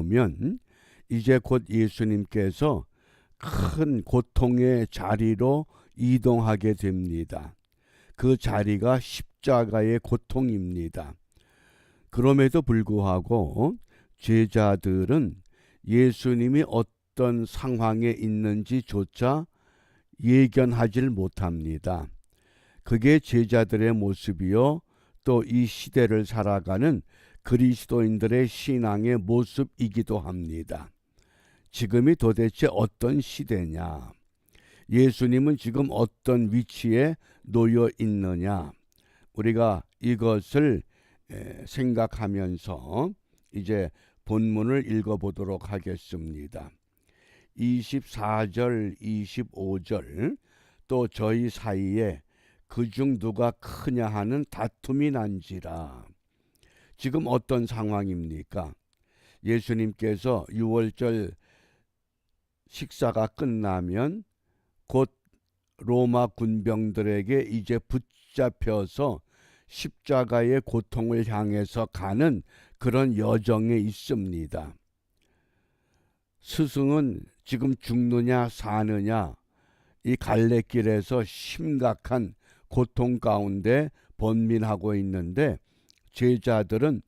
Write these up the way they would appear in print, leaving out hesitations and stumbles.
보면 이제 곧 예수님께서 큰 고통의 자리로 이동하게 됩니다. 그 자리가 십자가의 고통입니다. 그럼에도 불구하고 제자들은 예수님이 어떤 상황에 있는지조차 예견하지 못합니다. 그게 제자들의 모습이요, 또 이 시대를 살아가는 그리스도인들의 신앙의 모습이기도 합니다. 지금이 도대체 어떤 시대냐? 예수님은 지금 어떤 위치에 놓여 있느냐? 우리가 이것을 생각하면서 이제 본문을 읽어보도록 하겠습니다. 24절, 25절, 또 저희 사이에 그중 누가 크냐 하는 다툼이 난지라. 지금 어떤 상황입니까? 예수님께서 유월절 식사가 끝나면 곧 로마 군병들에게 이제 붙잡혀서 십자가의 고통을 향해서 가는 그런 여정에 있습니다. 스승은 지금 죽느냐 사느냐, 이 갈래길에서 심각한 고통 가운데 번민하고 있는데, 제자들은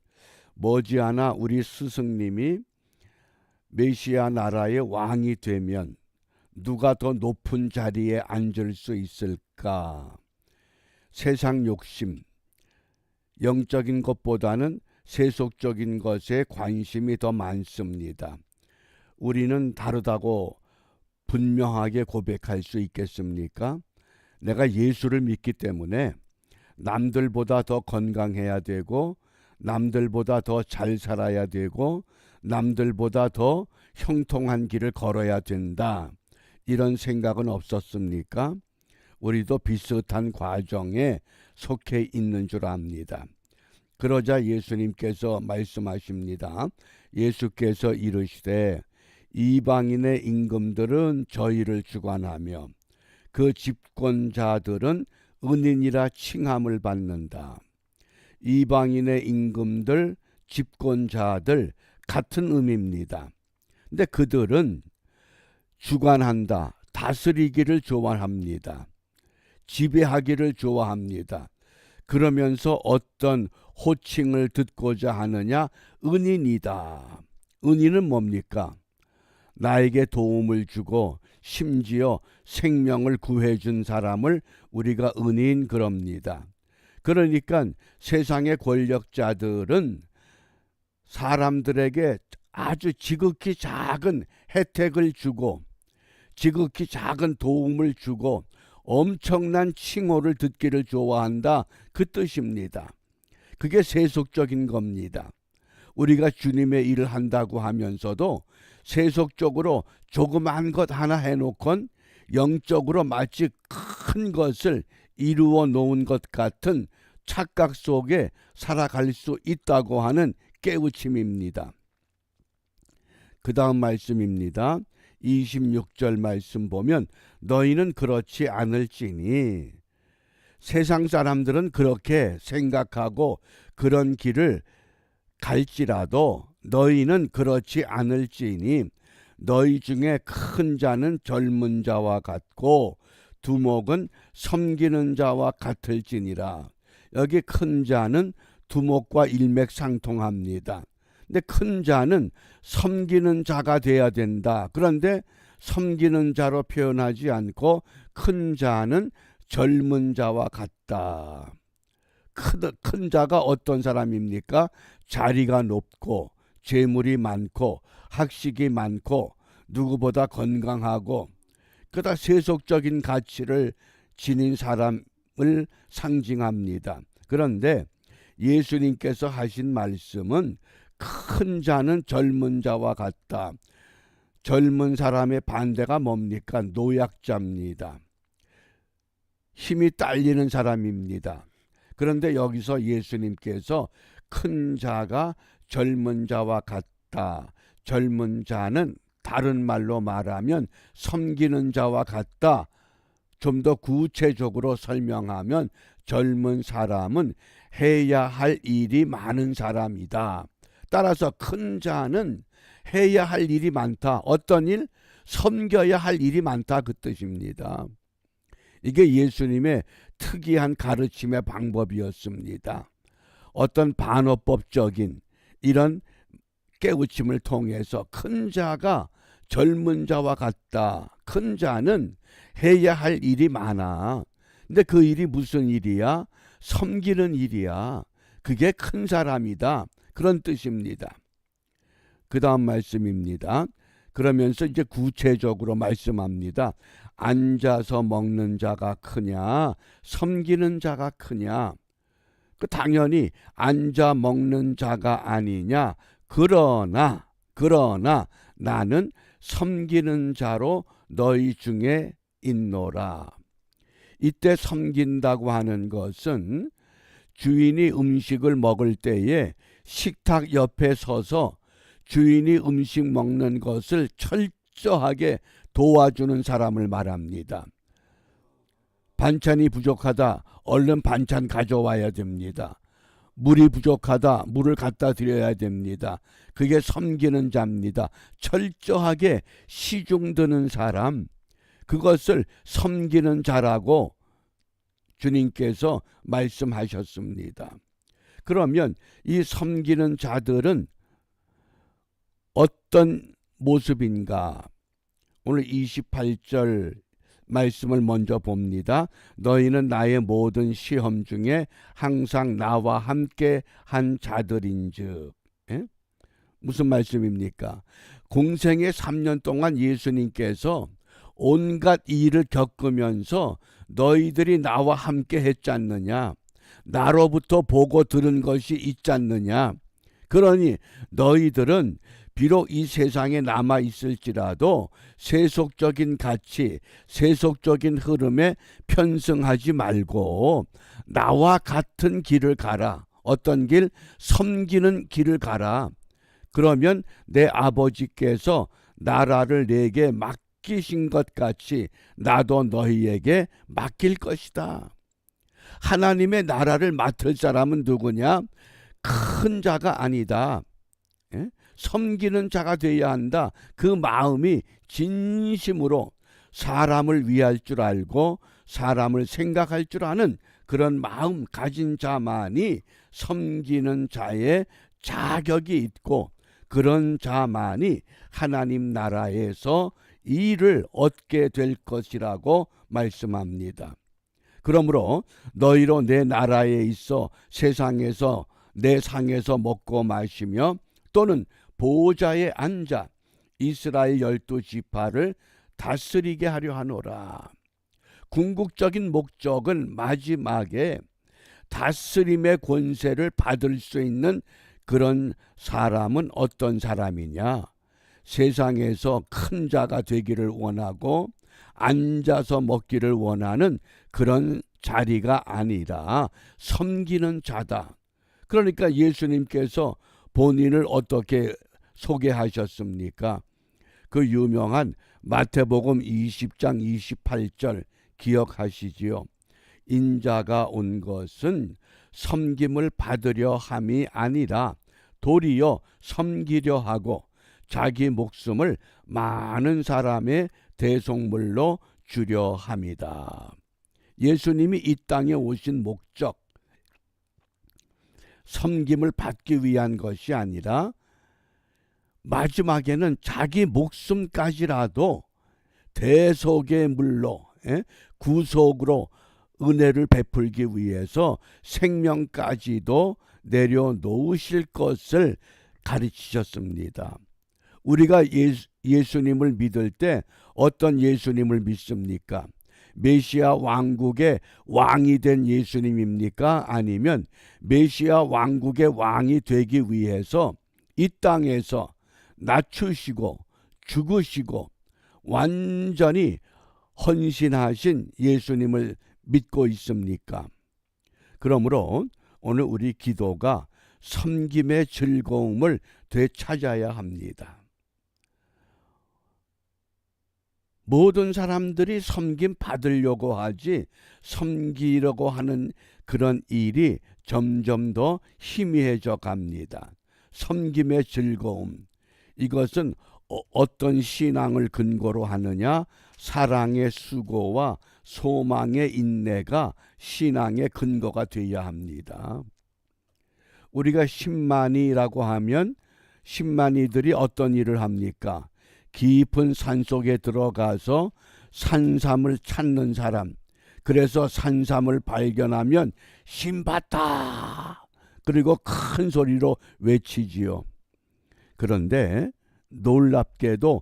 머지않아 우리 스승님이 메시아 나라의 왕이 되면 누가 더 높은 자리에 앉을 수 있을까? 세상 욕심, 영적인 것보다는 세속적인 것에 관심이 더 많습니다. 우리는 다르다고 분명하게 고백할 수 있겠습니까? 내가 예수를 믿기 때문에 남들보다 더 건강해야 되고, 남들보다 더 잘 살아야 되고, 남들보다 더 형통한 길을 걸어야 된다. 이런 생각은 없었습니까? 우리도 비슷한 과정에 속해 있는 줄 압니다. 그러자 예수님께서 말씀하십니다. 예수께서 이르시되 이방인의 임금들은 저희를 주관하며 그 집권자들은 은인이라 칭함을 받는다. 이방인의 임금들, 집권자들 같은 의미입니다. 근데 그들은 주관한다, 다스리기를 좋아합니다. 지배하기를 좋아합니다. 그러면서 어떤 호칭을 듣고자 하느냐? 은인이다. 은인은 뭡니까? 나에게 도움을 주고 심지어 생명을 구해준 사람을 우리가 은인 그럽니다. 그러니까 세상의 권력자들은 사람들에게 아주 지극히 작은 혜택을 주고 지극히 작은 도움을 주고 엄청난 칭호를 듣기를 좋아한다, 그 뜻입니다. 그게 세속적인 겁니다. 우리가 주님의 일을 한다고 하면서도 세속적으로 조그만 것 하나 해놓곤 영적으로 마치 큰 것을 이루어 놓은 것 같은 착각 속에 살아갈 수 있다고 하는 깨우침입니다. 그 다음 말씀입니다. 26절 말씀 보면 너희는 그렇지 않을지니, 세상 사람들은 그렇게 생각하고 그런 길을 갈지라도 너희는 그렇지 않을지니 너희 중에 큰 자는 젊은 자와 같고 두목은 섬기는 자와 같을지니라. 여기 큰 자는 두목과 일맥상통합니다. 근데 큰 자는 섬기는 자가 돼야 된다. 그런데 섬기는 자로 표현하지 않고 큰 자는 젊은 자와 같다. 큰 자가 어떤 사람입니까? 자리가 높고 재물이 많고 학식이 많고 누구보다 건강하고 그다 세속적인 가치를 지닌 사람을 상징합니다. 그런데 예수님께서 하신 말씀은 큰 자는 젊은 자와 같다. 젊은 사람의 반대가 뭡니까? 노약자입니다. 힘이 딸리는 사람입니다. 그런데 여기서 예수님께서 큰 자가 젊은 자와 같다. 젊은 자는 다른 말로 말하면 섬기는 자와 같다. 좀 더 구체적으로 설명하면 젊은 사람은 해야 할 일이 많은 사람이다. 따라서 큰 자는 해야 할 일이 많다. 어떤 일? 섬겨야 할 일이 많다, 그 뜻입니다. 이게 예수님의 특이한 가르침의 방법이었습니다. 어떤 반어법적인 이런 깨우침을 통해서 큰 자가 젊은 자와 같다. 큰 자는 해야 할 일이 많아. 근데 그 일이 무슨 일이야? 섬기는 일이야. 그게 큰 사람이다. 그런 뜻입니다. 그 다음 말씀입니다. 그러면서 이제 구체적으로 말씀합니다. 앉아서 먹는 자가 크냐, 섬기는 자가 크냐. 그 당연히 앉아 먹는 자가 아니냐. 그러나 나는 섬기는 자로 너희 중에 있노라. 이때 섬긴다고 하는 것은 주인이 음식을 먹을 때에 식탁 옆에 서서 주인이 음식 먹는 것을 철저하게 도와주는 사람을 말합니다. 반찬이 부족하다. 얼른 반찬 가져와야 됩니다. 물이 부족하다. 물을 갖다 드려야 됩니다. 그게 섬기는 자입니다. 철저하게 시중드는 사람, 그것을 섬기는 자라고 주님께서 말씀하셨습니다. 그러면 이 섬기는 자들은 어떤 모습인가? 오늘 28절 말씀을 먼저 봅니다. 너희는 나의 모든 시험 중에 항상 나와 함께 한 자들인즉. 예? 무슨 말씀입니까? 공생의 3년 동안 예수님께서 온갖 일을 겪으면서 너희들이 나와 함께 했지 않느냐? 나로부터 보고 들은 것이 있지 않느냐? 그러니 너희들은 비록 이 세상에 남아 있을지라도 세속적인 가치, 세속적인 흐름에 편승하지 말고 나와 같은 길을 가라. 어떤 길? 섬기는 길을 가라. 그러면 내 아버지께서 나라를 내게 맡기신 것 같이 나도 너희에게 맡길 것이다. 하나님의 나라를 맡을 사람은 누구냐? 큰 자가 아니다. 예? 섬기는 자가 되어야 한다. 그 마음이 진심으로 사람을 위할 줄 알고 사람을 생각할 줄 아는 그런 마음 가진 자만이 섬기는 자의 자격이 있고, 그런 자만이 하나님 나라에서 일을 얻게 될 것이라고 말씀합니다. 그러므로 너희로 내 나라에 있어 세상에서 내 상에서 먹고 마시며 또는 보좌에 앉아 이스라엘 12지파를 다스리게 하려 하노라. 궁극적인 목적은 마지막에 다스림의 권세를 받을 수 있는 그런 사람은 어떤 사람이냐? 세상에서 큰 자가 되기를 원하고 앉아서 먹기를 원하는 그런 자리가 아니라 섬기는 자다. 그러니까 예수님께서 본인을 어떻게 소개하셨습니까? 그 유명한 마태복음 20장 28절 기억하시지요? 인자가 온 것은 섬김을 받으려 함이 아니라 도리어 섬기려 하고 자기 목숨을 많은 사람의 대속물로 주려 함이다. 예수님이 이 땅에 오신 목적, 섬김을 받기 위한 것이 아니라 마지막에는 자기 목숨까지라도 대속의 물로, 구속으로 은혜를 베풀기 위해서 생명까지도 내려놓으실 것을 가르치셨습니다. 우리가 예수님을 믿을 때 어떤 예수님을 믿습니까? 메시아 왕국의 왕이 된 예수님입니까? 아니면 메시아 왕국의 왕이 되기 위해서 이 땅에서 낮추시고 죽으시고 완전히 헌신하신 예수님을 믿고 있습니까? 그러므로 오늘 우리 기도가 섬김의 즐거움을 되찾아야 합니다. 모든 사람들이 섬김 받으려고 하지 섬기려고 하는 그런 일이 점점 더 희미해져 갑니다. 섬김의 즐거움, 이것은 어떤 신앙을 근거로 하느냐? 사랑의 수고와 소망의 인내가 신앙의 근거가 되어야 합니다. 우리가 10만이라고 하면 10만이들이 어떤 일을 합니까? 깊은 산속에 들어가서 산삼을 찾는 사람. 그래서 산삼을 발견하면 신봤다. 그리고 큰 소리로 외치지요. 그런데 놀랍게도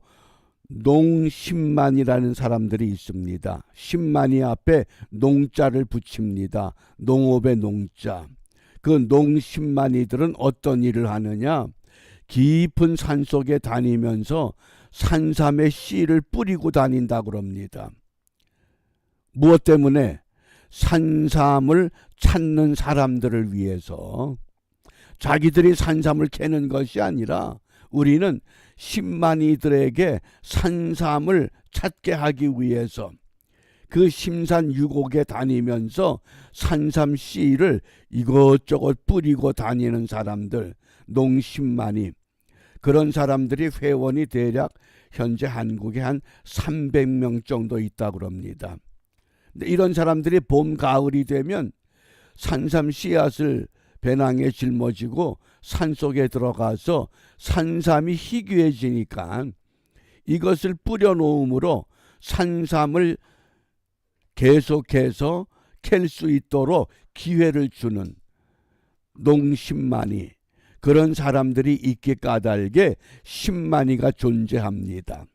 농10만이라는 사람들이 있습니다. 10만이 앞에 농자를 붙입니다. 농업의 농자. 그 농10만이들은 어떤 일을 하느냐? 깊은 산속에 다니면서 산삼의 씨를 뿌리고 다닌다고 합니다. 무엇 때문에? 산삼을 찾는 사람들을 위해서. 자기들이 산삼을 캐는 것이 아니라 우리는 10만이들에게 산삼을 찾게 하기 위해서 그 심산유곡에 다니면서 산삼 씨를 이것저것 뿌리고 다니는 사람들, 농10만이. 그런 사람들이 회원이 대략 현재 한국에 한 300명 정도 있다고 합니다. 이런 사람들이 봄, 가을이 되면 산삼 씨앗을 배낭에 짊어지고 산속에 들어가서 산삼이 희귀해지니까 이것을 뿌려놓음으로 산삼을 계속해서 캘 수 있도록 기회를 주는 농10만이, 그런 사람들이 있기 까닭에 10만이가 존재합니다.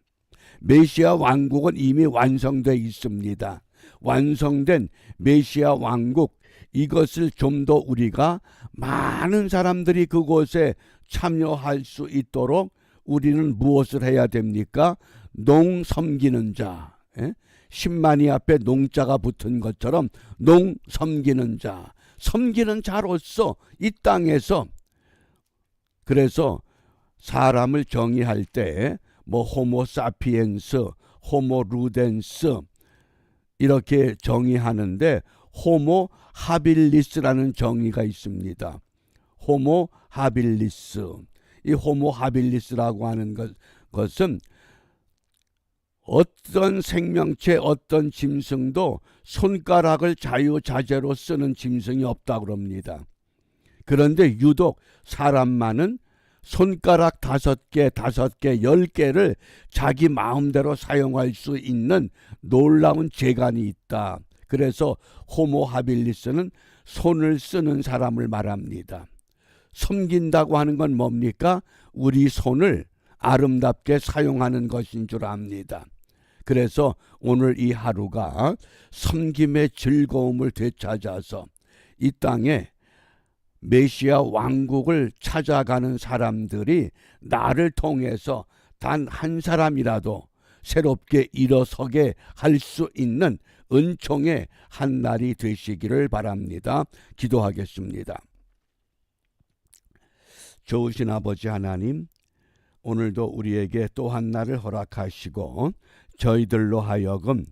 메시아 왕국은 이미 완성되어 있습니다. 완성된 메시아 왕국, 이것을 좀 더 우리가 많은 사람들이 그곳에 참여할 수 있도록 우리는 무엇을 해야 됩니까? 농 섬기는 자. 10만이 앞에 농자가 붙은 것처럼 농 섬기는 자. 섬기는 자로서 이 땅에서, 그래서 사람을 정의할 때 뭐 호모 사피엔스, 호모 루덴스 이렇게 정의하는데 호모 하빌리스라는 정의가 있습니다. 호모 하빌리스. 이 호모 하빌리스라고 하는 것은 어떤 생명체, 어떤 짐승도 손가락을 자유자재로 쓰는 짐승이 없다고 합니다. 그런데 유독 사람만은 손가락 5개, 5개, 10개를 자기 마음대로 사용할 수 있는 놀라운 재간이 있다. 그래서 호모 하빌리스는 손을 쓰는 사람을 말합니다. 섬긴다고 하는 건 뭡니까? 우리 손을 아름답게 사용하는 것인 줄 압니다. 그래서 오늘 이 하루가 섬김의 즐거움을 되찾아서 이 땅에 메시아 왕국을 찾아가는 사람들이 나를 통해서 단 한 사람이라도 새롭게 일어서게 할 수 있는 은총의 한 날이 되시기를 바랍니다. 기도하겠습니다. 좋으신 아버지 하나님, 오늘도 우리에게 또 한 날을 허락하시고 저희들로 하여금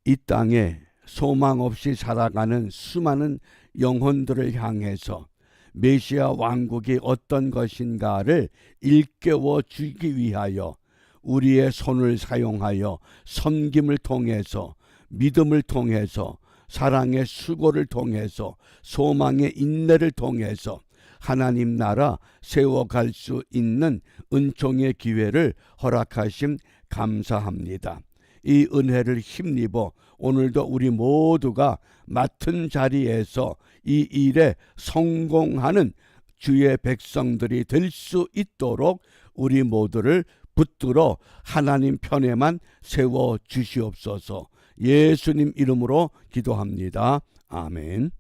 이 땅에 소망 없이 살아가는 수많은 영혼들을 향해서 메시아 왕국이 어떤 것인가를 일깨워 주기 위하여 우리의 손을 사용하여 섬김을 통해서, 믿음을 통해서, 사랑의 수고를 통해서, 소망의 인내를 통해서 하나님 나라 세워갈 수 있는 은총의 기회를 허락하심 감사합니다. 이 은혜를 힘입어 오늘도 우리 모두가 맡은 자리에서 이 일에 성공하는 주의 백성들이 될 수 있도록 우리 모두를 붙들어 하나님 편에만 세워 주시옵소서. 예수님 이름으로 기도합니다. 아멘.